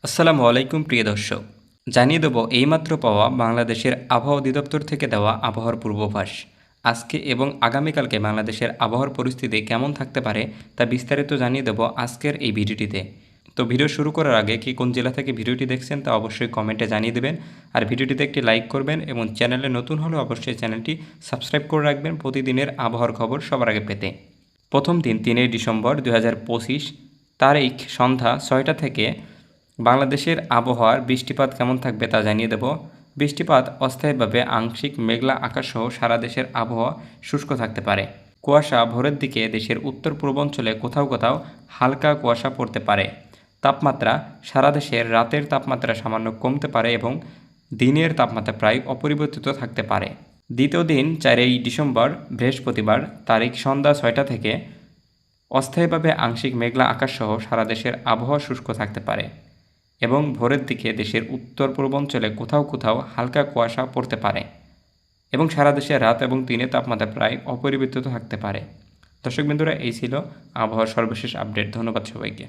আসসালামু আলাইকুম প্রিয় দর্শক, জানিয়ে দেব এইমাত্র পাওয়া বাংলাদেশের আবহাওয়া অধিদপ্তর থেকে দেওয়া আবহাওয়ার পূর্বাভাস। আজকে এবং আগামীকালকে বাংলাদেশের আবহাওয়ার পরিস্থিতি কেমন থাকতে পারে তা বিস্তারিত জানিয়ে দেব আজকের এই ভিডিওটিতে। তো ভিডিও শুরু করার আগে কি কোন জেলা থেকে ভিডিওটি দেখছেন তা অবশ্যই কমেন্টে জানিয়ে দেবেন। আর ভিডিওটিতে একটি লাইক করবেন এবং চ্যানেলে নতুন হলে অবশ্যই চ্যানেলটি সাবস্ক্রাইব করে রাখবেন প্রতিদিনের আবহাওয়ার খবর সবার আগে পেতে। প্রথম দিন 3 ডিসেম্বর 2025 তারিখ সন্ধ্যা 6টা থেকে বাংলাদেশের আবহাওয়ার বৃষ্টিপাত কেমন থাকবে তা জানিয়ে দেব। বৃষ্টিপাত অস্থায়ীভাবে আংশিক মেঘলা আকাশসহ সারা দেশের আবহাওয়া শুষ্ক থাকতে পারে। কুয়াশা ভোরের দিকে দেশের উত্তর পূর্বাঞ্চলে কোথাও কোথাও হালকা কুয়াশা পড়তে পারে। তাপমাত্রা সারা দেশের রাতের তাপমাত্রা সামান্য কমতে পারে এবং দিনের তাপমাত্রা প্রায় অপরিবর্তিত থাকতে পারে। দ্বিতীয় দিন 4 ডিসেম্বর বৃহস্পতিবার তারিখ সন্ধ্যা 6টা থেকে অস্থায়ীভাবে আংশিক মেঘলা আকাশসহ সারা দেশের আবহাওয়া শুষ্ক থাকতে পারে এবং ভোরের দিকে দেশের উত্তর পূর্বাঞ্চলে কোথাও কোথাও হালকা কুয়াশা পড়তে পারে এবং সারা দেশে রাত এবং দিনের তাপমাত্রা প্রায় অপরিবর্তিত থাকতে পারে। দর্শকবৃন্দরা, এই ছিল আবহাওয়ার সর্বশেষ আপডেট। ধন্যবাদ সবাইকে।